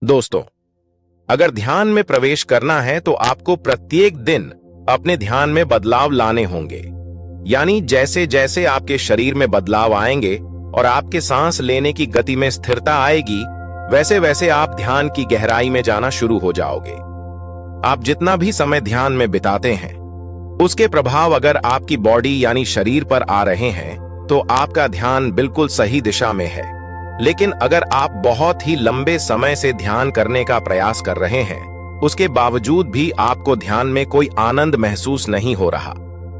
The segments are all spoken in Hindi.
दोस्तों, अगर ध्यान में प्रवेश करना है तो आपको प्रत्येक दिन अपने ध्यान में बदलाव लाने होंगे। यानी जैसे जैसे आपके शरीर में बदलाव आएंगे और आपके सांस लेने की गति में स्थिरता आएगी, वैसे वैसे आप ध्यान की गहराई में जाना शुरू हो जाओगे। आप जितना भी समय ध्यान में बिताते हैं, उसके प्रभाव अगर आपकी बॉडी यानी शरीर पर आ रहे हैं तो आपका ध्यान बिल्कुल सही दिशा में है। लेकिन अगर आप बहुत ही लंबे समय से ध्यान करने का प्रयास कर रहे हैं, उसके बावजूद भी आपको ध्यान में कोई आनंद महसूस नहीं हो रहा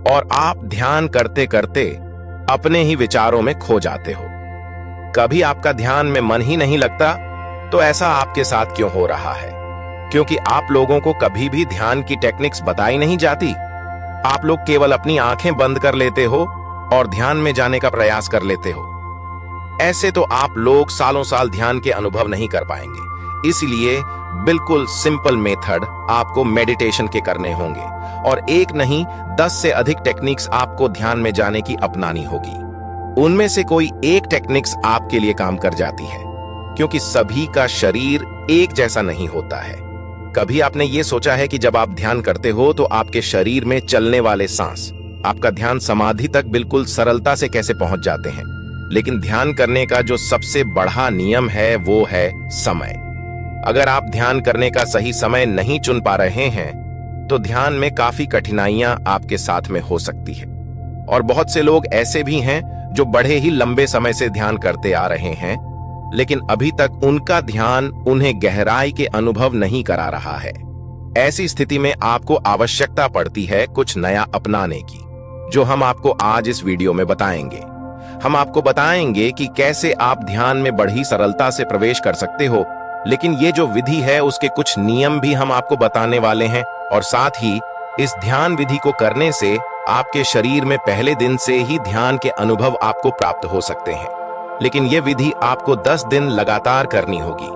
और आप ध्यान करते करते अपने ही विचारों में खो जाते हो, कभी आपका ध्यान में मन ही नहीं लगता, तो ऐसा आपके साथ क्यों हो रहा है? क्योंकि आप लोगों को कभी भी ध्यान की टेक्निक्स बताई नहीं जाती। आप लोग केवल अपनी आंखें बंद कर लेते हो और ध्यान में जाने का प्रयास कर लेते हो। ऐसे तो आप लोग सालों साल ध्यान के अनुभव नहीं कर पाएंगे। इसलिए बिल्कुल सिंपल मेथड आपको मेडिटेशन के करने होंगे और एक नहीं 10 से अधिक टेक्निक्स आपको ध्यान में जाने की अपनानी होगी। उनमें से कोई एक टेक्निक्स आपके लिए काम कर जाती है, क्योंकि सभी का शरीर एक जैसा नहीं होता है। कभी आपने ये सोचा है कि जब आप ध्यान करते हो तो आपके शरीर में चलने वाले सांस आपका ध्यान समाधि तक बिल्कुल सरलता से कैसे पहुंच जाते हैं? लेकिन ध्यान करने का जो सबसे बड़ा नियम है वो है समय। अगर आप ध्यान करने का सही समय नहीं चुन पा रहे हैं तो ध्यान में काफी कठिनाइयां आपके साथ में हो सकती है। और बहुत से लोग ऐसे भी हैं जो बड़े ही लंबे समय से ध्यान करते आ रहे हैं, लेकिन अभी तक उनका ध्यान उन्हें गहराई के अनुभव नहीं करा रहा है। ऐसी स्थिति में आपको आवश्यकता पड़ती है कुछ नया अपनाने की, जो हम आपको आज इस वीडियो में बताएंगे। हम आपको बताएंगे कि कैसे आप ध्यान में बड़ी सरलता से प्रवेश कर सकते हो, लेकिन ये जो विधि है उसके कुछ नियम भी हम आपको बताने वाले हैं। और साथ ही इस ध्यान विधि को करने से आपके शरीर में पहले दिन से ही ध्यान के अनुभव आपको प्राप्त हो सकते हैं। लेकिन यह विधि आपको 10 दिन लगातार करनी होगी।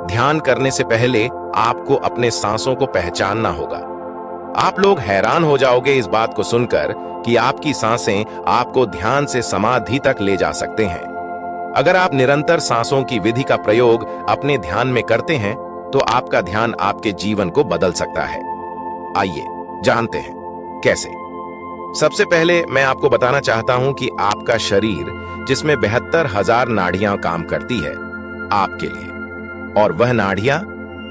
ध्यान करने से पहले आपको अपने सांसों को पहचानना होगा। आप लोग हैरान हो जाओगे इस बात को सुनकर कि आपकी सांसें आपको ध्यान से समाधि तक ले जा सकते हैं। अगर आप निरंतर सांसों की विधि का प्रयोग अपने ध्यान में करते हैं तो आपका ध्यान आपके जीवन को बदल सकता है। आइए जानते हैं कैसे। सबसे पहले मैं आपको बताना चाहता हूं कि आपका शरीर, जिसमें 72,000 नाड़ियां काम करती है आपके लिए, और वह नाड़ियां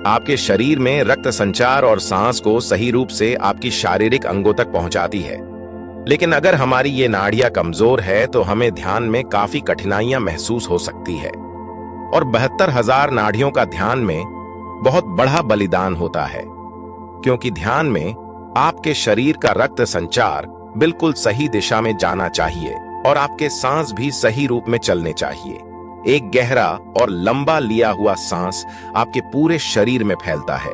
आपके शरीर में रक्त संचार और सांस को सही रूप से आपकी शारीरिक अंगों तक पहुंचाती है। लेकिन अगर हमारी ये नाड़ियां कमजोर है तो हमें ध्यान में काफी कठिनाइयां महसूस हो सकती है। और 72,000 नाड़ियों का ध्यान में बहुत बड़ा बलिदान होता है, क्योंकि ध्यान में आपके शरीर का रक्त संचार बिल्कुल सही दिशा में जाना चाहिए और आपके सांस भी सही रूप में चलने चाहिए। एक गहरा और लंबा लिया हुआ सांस आपके पूरे शरीर में फैलता है।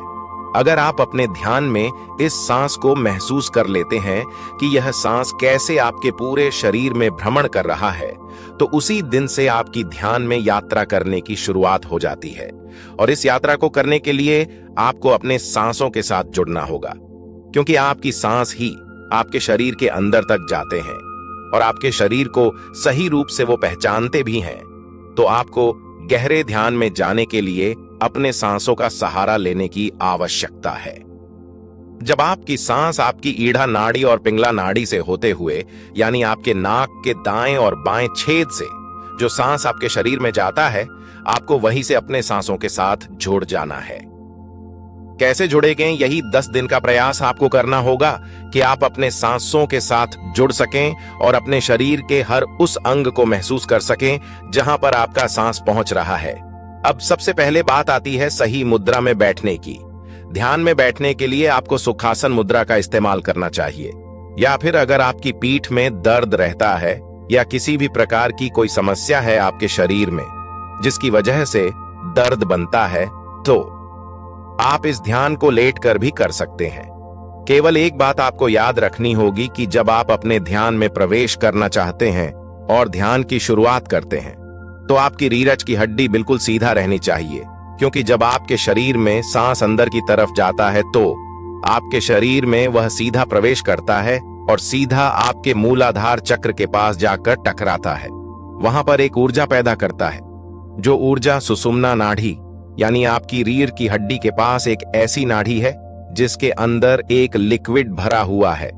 अगर आप अपने ध्यान में इस सांस को महसूस कर लेते हैं कि यह सांस कैसे आपके पूरे शरीर में भ्रमण कर रहा है, तो उसी दिन से आपकी ध्यान में यात्रा करने की शुरुआत हो जाती है। और इस यात्रा को करने के लिए आपको अपने सांसों के साथ जुड़ना होगा, क्योंकि आपकी सांस ही आपके शरीर के अंदर तक जाते हैं और आपके शरीर को सही रूप से वो पहचानते भी हैं। तो आपको गहरे ध्यान में जाने के लिए अपने सांसों का सहारा लेने की आवश्यकता है। जब आपकी सांस आपकी ईढ़ा नाड़ी और पिंगला नाड़ी से होते हुए, यानी आपके नाक के दाएं और बाएं छेद से जो सांस आपके शरीर में जाता है, आपको वहीं से अपने सांसों के साथ जुड़ जाना है। कैसे जुड़ेंगे? यही 10 दिन का प्रयास आपको करना होगा कि आप अपने सांसों के साथ जुड़ सकें और अपने शरीर के हर उस अंग को महसूस कर सकें जहां पर आपका सांस पहुंच रहा है। अब सबसे पहले बात आती है सही मुद्रा में बैठने की। ध्यान में बैठने के लिए आपको सुखासन मुद्रा का इस्तेमाल करना चाहिए, या फिर अगर आपकी पीठ में दर्द रहता है या किसी भी प्रकार की कोई समस्या है आपके शरीर में जिसकी वजह से दर्द बनता है, तो आप इस ध्यान को लेटकर भी कर सकते हैं। केवल एक बात आपको याद रखनी होगी कि जब आप अपने ध्यान में प्रवेश करना चाहते हैं और ध्यान की शुरुआत करते हैं तो आपकी रीरज की हड्डी बिल्कुल सीधा रहनी चाहिए, क्योंकि जब आपके शरीर में सांस अंदर की तरफ जाता है तो आपके शरीर में वह सीधा प्रवेश करता है और सीधा आपके मूलाधार चक्र के पास जाकर टकराता है। वहां पर एक ऊर्जा पैदा करता है, जो ऊर्जा सुषुम्ना नाड़ी यानी आपकी रीढ़ की हड्डी के पास एक ऐसी नाड़ी है जिसके अंदर एक लिक्विड भरा हुआ है,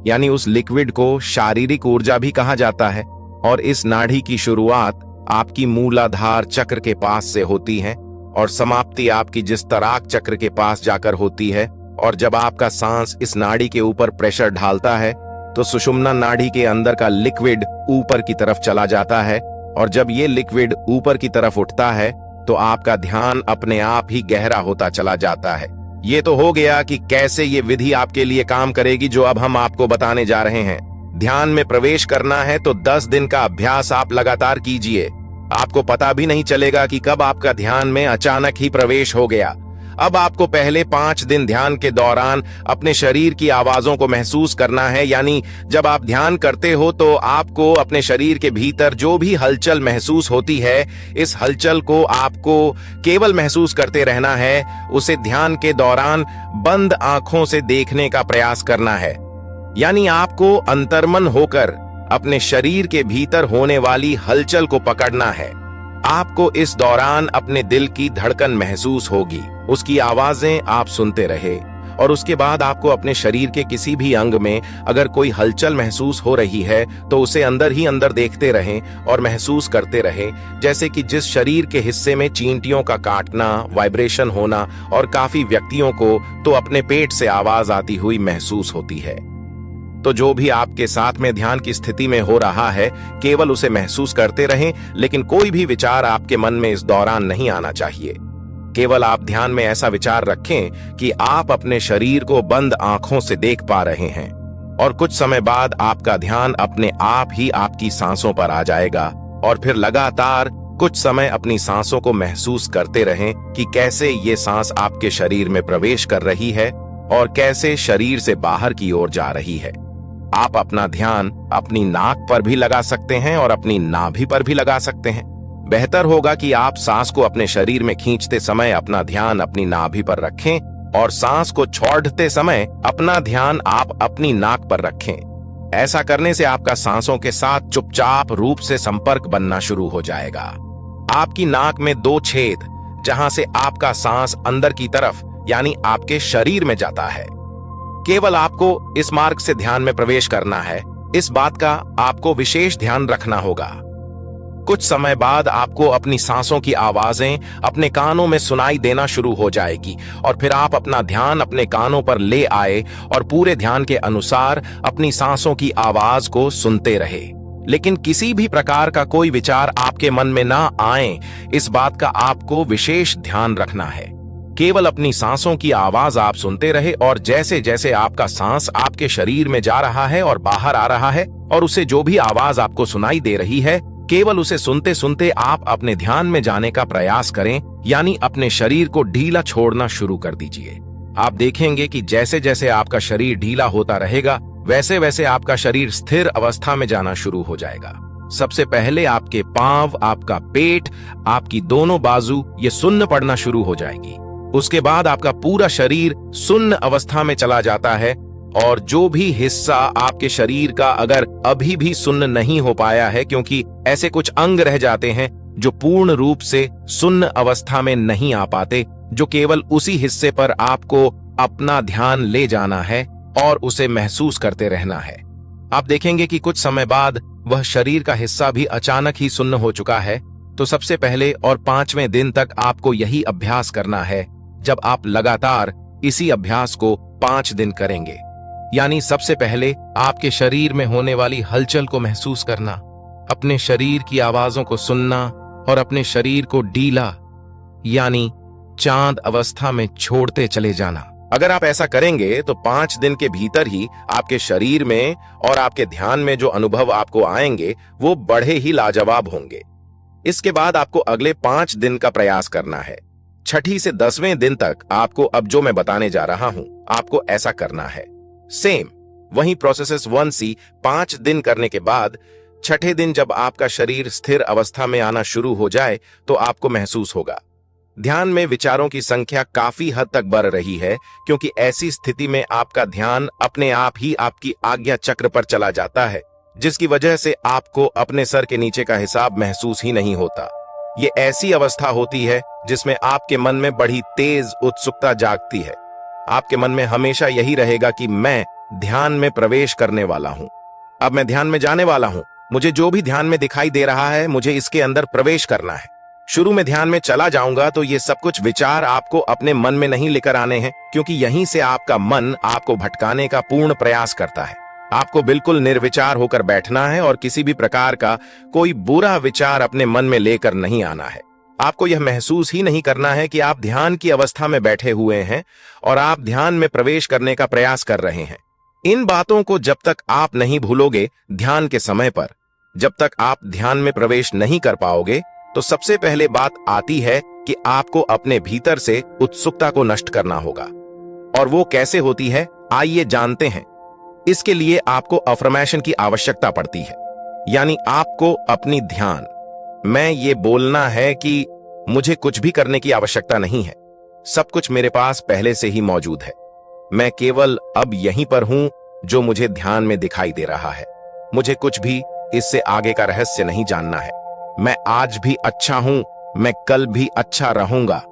यानी उस लिक्विड को शारीरिक ऊर्जा भी कहा जाता है। और इस नाड़ी की शुरुआत आपकी मूलाधार चक्र के पास से होती है और समाप्ति आपकी जिस्तराक चक्र के पास जाकर होती है। और जब आपका सांस इस नाड़ी के ऊपर प्रेशर ढालता है तो सुषुम्ना नाड़ी के अंदर का लिक्विड ऊपर की तरफ चला जाता है, और जब ये लिक्विड ऊपर की तरफ उठता है तो आपका ध्यान अपने आप ही गहरा होता चला जाता है। ये तो हो गया कि कैसे ये विधि आपके लिए काम करेगी, जो अब हम आपको बताने जा रहे हैं। ध्यान में प्रवेश करना है तो 10 दिन का अभ्यास आप लगातार कीजिए। आपको पता भी नहीं चलेगा कि कब आपका ध्यान में अचानक ही प्रवेश हो गया। अब आपको पहले 5 दिन ध्यान के दौरान अपने शरीर की आवाजों को महसूस करना है, यानी जब आप ध्यान करते हो तो आपको अपने शरीर के भीतर जो भी हलचल महसूस होती है, इस हलचल को आपको केवल महसूस करते रहना है। उसे ध्यान के दौरान बंद आंखों से देखने का प्रयास करना है, यानी आपको अंतर्मन होकर अपने शरीर के भीतर होने वाली हलचल को पकड़ना है। आपको इस दौरान अपने दिल की धड़कन महसूस होगी, उसकी आवाजें आप सुनते रहे, और उसके बाद आपको अपने शरीर के किसी भी अंग में अगर कोई हलचल महसूस हो रही है तो उसे अंदर ही अंदर देखते रहें और महसूस करते रहें। जैसे कि जिस शरीर के हिस्से में चींटियों का काटना, वाइब्रेशन होना, और काफी व्यक्तियों को तो अपने पेट से आवाज आती हुई महसूस होती है। तो जो भी आपके साथ में ध्यान की स्थिति में हो रहा है, केवल उसे महसूस करते रहें, लेकिन कोई भी विचार आपके मन में इस दौरान नहीं आना चाहिए। केवल आप ध्यान में ऐसा विचार रखें कि आप अपने शरीर को बंद आंखों से देख पा रहे हैं, और कुछ समय बाद आपका ध्यान अपने आप ही आपकी सांसों पर आ जाएगा। और फिर लगातार कुछ समय अपनी सांसों को महसूस करते रहें कि कैसे ये सांस आपके शरीर में प्रवेश कर रही है और कैसे शरीर से बाहर की ओर जा रही है। आप अपना ध्यान अपनी नाक पर भी लगा सकते हैं और अपनी नाभि पर भी लगा सकते हैं। बेहतर होगा कि आप सांस को अपने शरीर में खींचते समय अपना ध्यान अपनी नाभि पर रखें और सांस को छोड़ते समय अपना ध्यान आप अपनी नाक पर रखें। ऐसा करने से आपका सांसों के साथ चुपचाप रूप से संपर्क बनना शुरू हो जाएगा। आपकी नाक में 2 छेद, जहां से आपका सांस अंदर की तरफ यानी आपके शरीर में जाता है। केवल आपको इस मार्ग से ध्यान में प्रवेश करना है। इस बात का आपको विशेष ध्यान रखना होगा। कुछ समय बाद आपको अपनी सांसों की आवाजें अपने कानों में सुनाई देना शुरू हो जाएगी, और फिर आप अपना ध्यान अपने कानों पर ले आए और पूरे ध्यान के अनुसार अपनी सांसों की आवाज को सुनते रहे। लेकिन किसी भी प्रकार का कोई विचार आपके मन में ना आए, इस बात का आपको विशेष ध्यान रखना है। केवल अपनी सांसों की आवाज आप सुनते रहे, और जैसे जैसे आपका सांस आपके शरीर में जा रहा है और बाहर आ रहा है, और उसे जो भी आवाज आपको सुनाई दे रही है, केवल उसे सुनते सुनते आप अपने ध्यान में जाने का प्रयास करें, यानी अपने शरीर को ढीला छोड़ना शुरू कर दीजिए। आप देखेंगे कि जैसे जैसे आपका शरीर ढीला होता रहेगा, वैसे वैसे आपका शरीर स्थिर अवस्था में जाना शुरू हो जाएगा। सबसे पहले आपके पांव, आपका पेट, आपकी दोनों बाजू ये सुन्न पड़ना शुरू हो जाएगी। उसके बाद आपका पूरा शरीर सुन्न अवस्था में चला जाता है, और जो भी हिस्सा आपके शरीर का अगर अभी भी सुन्न नहीं हो पाया है, क्योंकि ऐसे कुछ अंग रह जाते हैं जो पूर्ण रूप से सुन्न अवस्था में नहीं आ पाते, जो केवल उसी हिस्से पर आपको अपना ध्यान ले जाना है और उसे महसूस करते रहना है। आप देखेंगे कि कुछ समय बाद वह शरीर का हिस्सा भी अचानक ही सुन्न हो चुका है। तो सबसे पहले और 5वें दिन तक आपको यही अभ्यास करना है। जब आप लगातार इसी अभ्यास को 5 दिन करेंगे, यानी सबसे पहले आपके शरीर में होने वाली हलचल को महसूस करना, अपने शरीर की आवाजों को सुनना और अपने शरीर को ढीला यानी चांद अवस्था में छोड़ते चले जाना। अगर आप ऐसा करेंगे तो 5 दिन के भीतर ही आपके शरीर में और आपके ध्यान में जो अनुभव आपको आएंगे वो बड़े ही लाजवाब होंगे। इसके बाद आपको अगले 5 दिन का प्रयास करना है। 6 से 10वें दिन तक आपको अब जो मैं बताने जा रहा हूं, आपको ऐसा करना है। सेम वही प्रोसेसेस 1C 5 दिन करने के बाद 6ठे दिन जब आपका शरीर स्थिर अवस्था में आना शुरू हो जाए तो आपको महसूस होगा ध्यान में विचारों की संख्या काफी हद तक बढ़ रही है, क्योंकि ऐसी स्थिति में आपका ध्यान अपने आप ही आपकी आज्ञा चक्र पर चला जाता है, जिसकी वजह से आपको अपने सर के नीचे का हिसाब महसूस ही नहीं होता। ये ऐसी अवस्था होती है जिसमें आपके मन में बड़ी तेज उत्सुकता जागती है। आपके मन में हमेशा यही रहेगा कि मैं ध्यान में प्रवेश करने वाला हूं, अब मैं ध्यान में जाने वाला हूं, मुझे जो भी ध्यान में दिखाई दे रहा है मुझे इसके अंदर प्रवेश करना है। शुरू में ध्यान में चला जाऊंगा तो ये सब कुछ विचार आपको अपने मन में नहीं लेकर आने हैं, क्योंकि यहीं से आपका मन आपको भटकाने का पूर्ण प्रयास करता है। आपको बिल्कुल निर्विचार होकर बैठना है और किसी भी प्रकार का कोई बुरा विचार अपने मन में लेकर नहीं आना है। आपको यह महसूस ही नहीं करना है कि आप ध्यान की अवस्था में बैठे हुए हैं और आप ध्यान में प्रवेश करने का प्रयास कर रहे हैं। इन बातों को जब तक आप नहीं भूलोगे ध्यान के समय पर, जब तक आप ध्यान में प्रवेश नहीं कर पाओगे, तो सबसे पहले बात आती है कि आपको अपने भीतर से उत्सुकता को नष्ट करना होगा। और वो कैसे होती है, आइए जानते हैं। इसके लिए आपको अफर्मेशन की आवश्यकता पड़ती है, यानी आपको अपनी ध्यान मैं ये बोलना है कि मुझे कुछ भी करने की आवश्यकता नहीं है, सब कुछ मेरे पास पहले से ही मौजूद है, मैं केवल अब यहीं पर हूं जो मुझे ध्यान में दिखाई दे रहा है, मुझे कुछ भी इससे आगे का रहस्य नहीं जानना है, मैं आज भी अच्छा हूं, मैं कल भी अच्छा रहूंगा,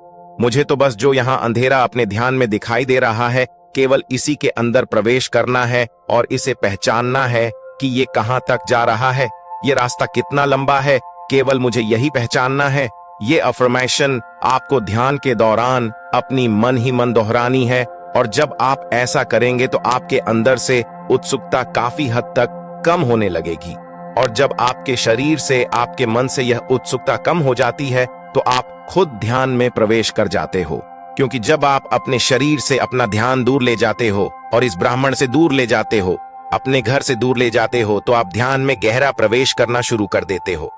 मुझे तो बस जो यहां अंधेरा अपने ध्यान में दिखाई दे रहा है केवल इसी के अंदर प्रवेश करना है और इसे पहचानना है कि ये कहां तक जा रहा है, ये रास्ता कितना लंबा है, केवल मुझे यही पहचानना है। ये अफर्मेशन आपको ध्यान के दौरान अपनी मन ही मन दोहरानी है, और जब आप ऐसा करेंगे तो आपके अंदर से उत्सुकता काफी हद तक कम होने लगेगी, और जब आपके शरीर से आपके मन से यह उत्सुकता कम हो जाती है तो आप खुद ध्यान में प्रवेश कर जाते हो। क्योंकि जब आप अपने शरीर से अपना ध्यान दूर ले जाते हो और इस ब्राह्मण से दूर ले जाते हो, अपने घर से दूर ले जाते हो, तो आप ध्यान में गहरा प्रवेश करना शुरू कर देते हो।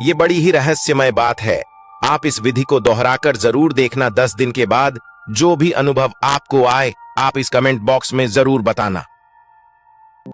ये बड़ी ही रहस्यमय बात है। आप इस विधि को दोहराकर जरूर देखना। 10 दिन के बाद जो भी अनुभव आपको आए आप इस कमेंट बॉक्स में जरूर बताना।